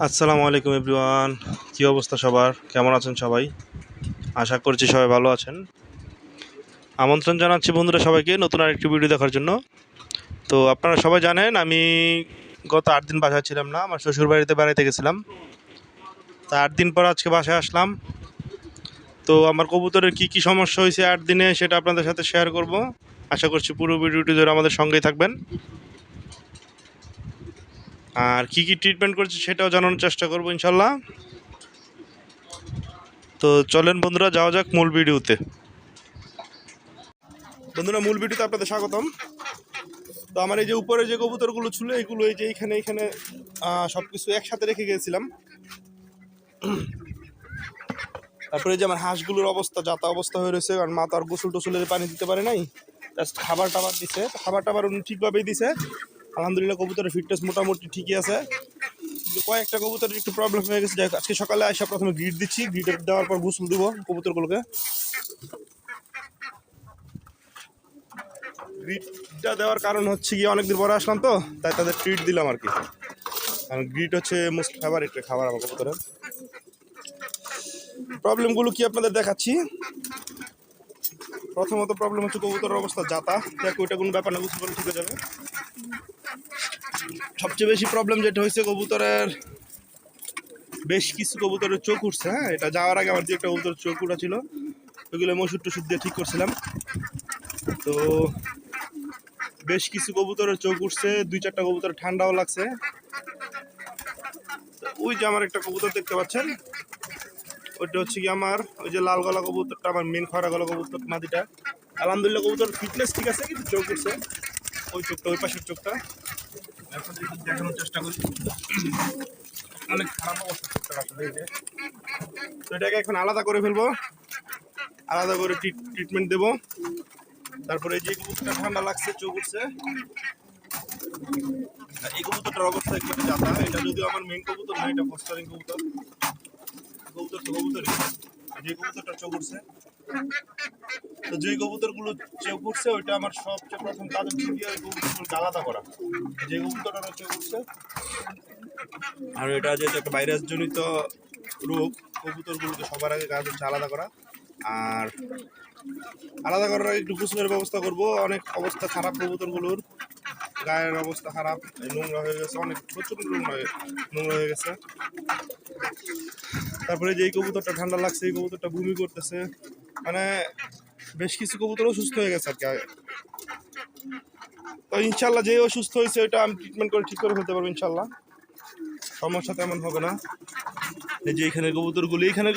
আসসালামু আলাইকুম এভরিওয়ান। কী অবস্থা সবার, কেমন আছেন সবাই? আশা করছি সবাই ভালো আছেন। আমন্ত্রণ জানাচ্ছি বন্ধুরা সবাইকে নতুন আরেকটি ভিডিও দেখার জন্য। তো আপনারা সবাই জানেন আমি গত 8 দিন বাসায় ছিলাম না, আমার শ্বশুর বাড়িতে বেড়াইতে গেছিলাম। তা 8 দিন পর আজকে বাসায় আসলাম। তো আমার কবুতরের কী কী সমস্যা হয়েছে 8 দিনে সেটা আপনাদের সাথে শেয়ার করব। আশা করছি পুরো ভিডিওটি ধরে আমাদের সঙ্গেই থাকবেন। আর কী কী ট্রিটমেন্ট করছি সেটাও জানানোর চেষ্টা করব ইনশাল্লাহ। তো চলেন বন্ধুরা, যাওয়া যাক মূল ভিডিওতে। বন্ধুরা, মূল ভিডিওতে আপনাদের স্বাগতম। তো আমার এই যে উপরে যে কবুতরগুলো ছিল এগুলো এই যে এইখানে এইখানে সব কিছু একসাথে রেখে গিয়েছিলাম। তারপরে যে আমার হাঁসগুলোর অবস্থা যাতা অবস্থা হয়ে রয়েছে, কারণ মা তো আর গোসল টোসলের পানি দিতে পারে নাই, জাস্ট খাবার টাবার দিছে। খাবার টাবার উনি ঠিকভাবেই দিছে, আলহামদুলিল্লাহ কবুতরের ফিটনেস মোটামুটি ঠিকই আছে। কিন্তু কয়েকটা কবুতরের একটু প্রবলেম হয়ে গেছে। আজকে সকালে আসা প্রথমে গ্রিড দিচ্ছি, গ্রিড দেওয়ার পর গোসল দিব কবুতরগুলোকে। গ্রিডটা দেওয়ার কারণ হচ্ছে গিয়ে অনেকদিন পরে আসলাম তো, তাই তাদের ট্রিট দিলাম আর কি। কারণ গ্রিড হচ্ছে মোস্ট ফেভারিট খাবার আমার কবুতরের। প্রবলেমগুলো কি আপনাদের দেখাচ্ছি। প্রথমত প্রবলেম হচ্ছে কবুতরের অবস্থা যাতা, দেখো ওইটা কোনো ব্যাপার না, গোসল করে ঠিক হয়ে যাবে। সবচেয়ে বেশি প্রবলেম যেটা হয়েছে কবুতরের, বেশ কিছু কবুতরের চোখ উঠছে। হ্যাঁ, এটা যাওয়ার আগে আমার যে একটা কবুতরের চোখ উঠা ছিল, ওইগুলো ওষুধ টষুধ দিয়ে ঠিক করছিলাম। তো বেশ কিছু কবুতরের চোখ উঠছে, 2-4টা কবুতর ঠান্ডাও লাগছে। ওই যে আমার একটা কবুতর দেখতে পাচ্ছেন, ওইটা হচ্ছে কি আমার ওই যে লাল গলা কবুতরটা, আমার মেন খরা গলা কবুতর মাদিটা। আলহামদুলিল্লাহ কবুতর ফিটনেস ঠিক আছে, কিন্তু চোখ উঠছে। ওই চোখটা, ওই পাশের চোখটা দেখানোর চেষ্টা করি। অনেক খারাপ অবস্থা চোখটা আসলে। এই যে তো এটাকে এখন আলাদা করে ফেলবো, আলাদা করে ট্রিটমেন্ট দেবো। তারপরে এই যে কবুতরটা ঠান্ডা লাগছে, চোখ উঠছে, এই কবুতরটার অবস্থা একটু জাতা। এটা যদিও আমার মেন কবুতর না, এটা ফস্টারিং কবুতর। কবুতর তো কবুতরই, যে কবুতরটা চোখ উঠছে। তো যে কবুতরগুলো চোখ উঠছে ওইটা আমার সবচেয়ে প্রথম কাজ হচ্ছে গিয়ে ওই কবুতরগুলোকে আলাদা করা। যে কবুতরটা চোখ উঠছে, আর এটা যেহেতু একটা ভাইরাস জনিত রোগ, কবুতরগুলোকে সবার আগে কাজ হচ্ছে আলাদা করা। আর আলাদা করার একটু গোসলের ব্যবস্থা করব। অনেক অবস্থা খারাপ কবুতরগুলোর, গায়ের অবস্থা খারাপ, নোংরা হয়ে গেছে, অনেক প্রচুর নোংরা হয়ে গেছে। তারপরে যে এই কবুতরটা ঠান্ডা লাগছে, এই কবুতরটা বমি করতেছে, মানে বেশ কিছু কবুতরও সুস্থ হয়ে গেছে আর কি। তো ইনশাল্লাহ যে অসুস্থ হয়েছে ওইটা আমি ট্রিটমেন্ট করে ঠিক করে ফেলতে পারবো ইনশাল্লাহ, সমস্যা তেমন হবে না। এই যে এইখানের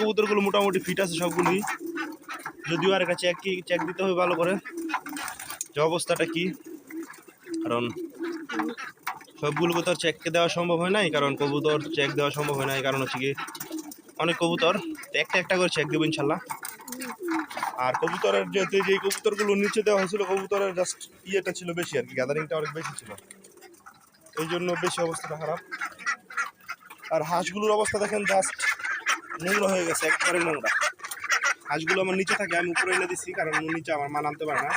কবুতরগুলো মোটামুটি ফিট আছে সবগুলোই, যদিও আর একটা চেক দিতে হবে ভালো করে যে অবস্থাটা কি। কারণ সবগুলোকে তো আর চেক দেওয়া সম্ভব হয় নাই, কারণ কবুতর চেক দেওয়া সম্ভব হয় না। এই কারণ হচ্ছে কি অনেক কবুতর, একটা একটা করে চেক দেবো ইনশাল্লাহ। আর কবুতরের যেহেতু যে কবুতরগুলো নিচে দেওয়া হয়েছিল, কবুতরের জাস্ট ইয়েটা ছিল বেশি আর কি, গ্যাদারিংটা অনেক বেশি ছিল, এই জন্য বেশি অবস্থাটা খারাপ। আর হাঁসগুলোর অবস্থা দেখেন, জাস্ট নোংরা হয়ে গেছে, একবারে নোংরা। হাঁসগুলো আমার নিচে থাকে, আমি উপরে এনে দিচ্ছি, কারণ নিচে আমার মা নামতে পারে না।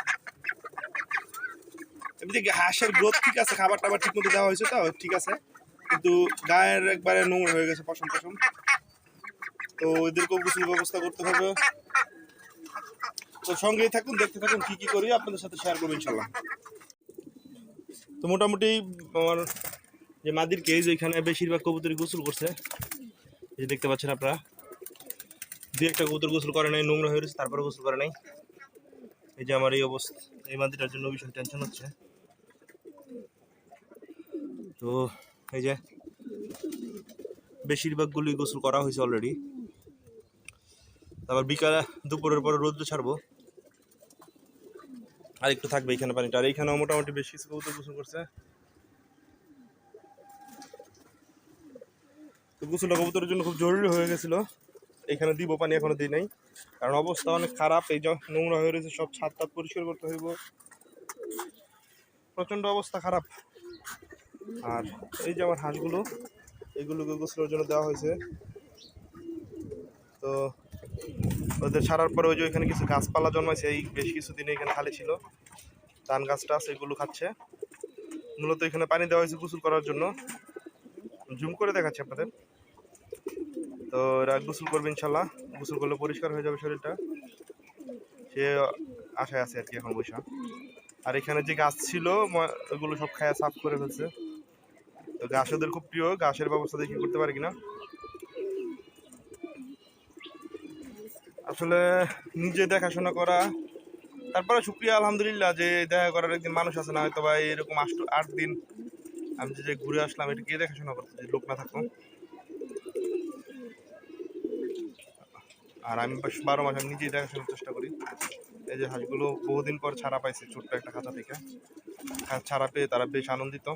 এমনিতে হাঁসের গ্রোথ ঠিক আছে, খাবার টাবার ঠিক মতো দেওয়া হয়েছে তো ঠিক আছে, কিন্তু গায়ের একবারে নোংরা হয়ে গেছে, পশম পশম। তো এদেরকেও কিছু ব্যবস্থা করতে হবে। তো সঙ্গেই থাকুন, দেখতে থাকুন কি কি করি, আপনাদের সাথে শেয়ার করবো ইনশাল্লাহ। তো মোটামুটি আমার যে মাদির কেজ, এখানে বেশিরভাগ কবুতরই গোসল করছে, এই যে দেখতে পাচ্ছেন আপনারা। 2-1টা কবুতর গোসল করে নাই, নোংরা হয়ে গেছে, তারপরে গোসল করে নাই। এই যে আমার এই অবস্থা, এই মাদিটার জন্য ভীষণ টেনশন হচ্ছে। তো এই যে বেশিরভাগগুলি গোসল করা হয়েছে অলরেডি। তারপর বিকালে দুপুরের পরে রোদ্র ছাড়বো, আর একটু থাকবে এখানে পানিটা। আর এইখানেও মোটামুটি বেশ কিছু কবুতর গোসল করছে। তো গোসলটা কবুতরের জন্য খুব জরুরি হয়ে গেছিলো। এখানে দিব পানি, এখনো দিই নাই, কারণ অবস্থা অনেক খারাপ। এই যে নোংরা হয়ে রয়েছে, সব ছাদ টাদ পরিষ্কার করতে হইব, প্রচণ্ড অবস্থা খারাপ। আর এই যে আমার হাঁসগুলো, এইগুলোকে গোসলের জন্য দেওয়া হয়েছে। তো ওদের ছাড়ার পরে ওই যে ওইখানে কিছু গাছপালা জন্মাইছে, এই বেশ কিছুদিন এখানে খালি ছিল, ধান গাছটা সেগুলো খাচ্ছে। মূলত এখানে পানি দেওয়া হয়েছে গোসল করার জন্য। জুম করে দেখাচ্ছি আপনাদের। তো এরা গোসল করবে ইনশাল্লাহ, গোসল করলে পরিষ্কার হয়ে যাবে শরীরটা, সে আশায় আছে আর কি এখন বৈশা। আর এখানে যে গাছ ছিল ওগুলো সব খায়া সাফ করে ফেলছে। তো ঘাস ওদের খুব প্রিয়, ঘাসের ব্যবস্থা দেখি করতে পারি কিনা। আসলে নিজে দেখাশোনা করা, তারপরে শুক্রিয়া আলহামদুলিল্লাহ যে দেখা করার একদিন মানুষ আছে, না হয়তো বা এরকম 8 দিন আমি যে ঘুরে আসলাম, এটা কে দেখাশোনা করতে যে লোক না থাকতো। আর আমি 12 মাস আমি নিজেই দেখাশোনার চেষ্টা করি। এই যে হাঁসগুলো বহুদিন পর ছাড়া পাইছে ছোট্ট একটা খাঁচা থেকে, ছাড়া পেয়ে তারা বেশ আনন্দিত।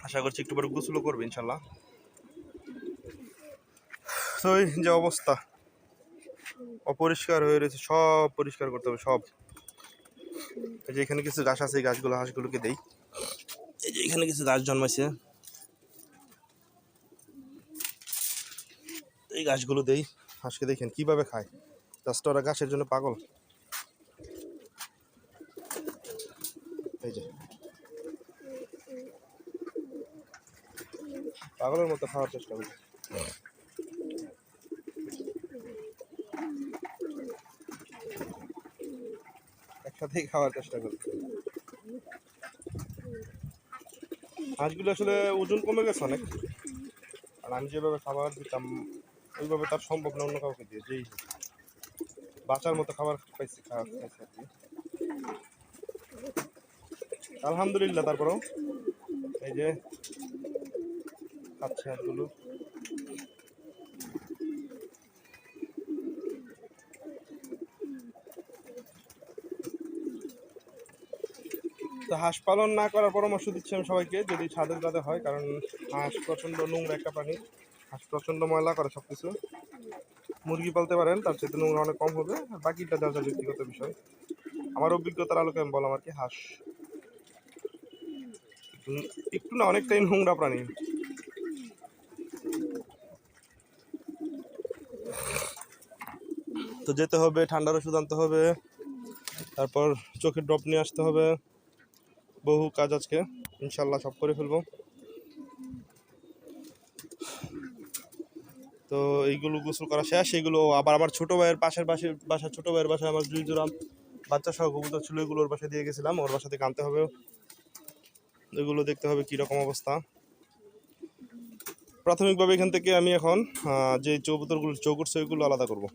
আশা করছি একটু পরে গোসলও করবে ইনশাল্লাহ। তো এই যে অবস্থা, অপরিষ্কার হয়ে রয়েছে, সব পরিষ্কার করতে হবে সব। এই যে এখানে কিছু ঘাস আছে, এই গাছগুলো হাঁসগুলোকে দেই। এই যে এখানে কিছু গাছ জন্মাইছে, এই গাছগুলো দেই হাঁসকে। দেখেন কিভাবে খায়, জাস্ট ওরা ঘাসের জন্য পাগল। এই যে পাগলের মতো খাওয়ার চেষ্টা করি। একসাথেই খাওয়ার চেষ্টা করি। হাঁসগুলো আসলে ওজন কমে গেছে অনেক, আর আমি যেভাবে খাবার দিতাম ওইভাবে তার সম্ভব না অন্য কাউকে দিয়ে, যেই বাঁচার মতো খাবার খাইছে আর কি। আলহামদুলিল্লাহ তারপরেও এই যে খাচ্ছে হাঁসগুলো। তো হাঁস পালন না করার পরামর্শ দিচ্ছি আমি সবাইকে, যদি ছাদের যাতে হয়, কারণ হাঁস প্রচণ্ড নোংরা একটা প্রাণী, হাঁস প্রচণ্ড ময়লা করে সব কিছু। মুরগি পালতে পারেন, তার চেয়ে নোংরা অনেক কম হবে, আর বাকিটা যার যার ব্যক্তিগত বিষয়। আমার অভিজ্ঞতার আলোকে আমি বললাম আর কি, হাঁস একটু না অনেকটাই নোংরা প্রাণী। তো যেতে হবে, ঠান্ডার ওষুধ আনতে হবে, তারপর চোখের ড্রপ নিয়ে আসতে হবে, বহু কাজ আজকে ইনশাল্লাহ সব করে ফেলবো। তো এইগুলো গোসল করা শেষ, এইগুলো আবার আমার ছোটো ভাইয়ের বাসার ছোটো ভাইয়ের বাসায় আমার 2 জোড়া বাচ্চা সহ কবুতর ছিল, এগুলো ওর বাসায় দিয়ে গেছিলাম, ওর বাসা থেকে আনতে হবে। এগুলো দেখতে হবে কীরকম অবস্থা। প্রাথমিকভাবে এখান থেকে আমি এখন যে কবুতরগুলো চৌ করছে ওইগুলো আলাদা করব।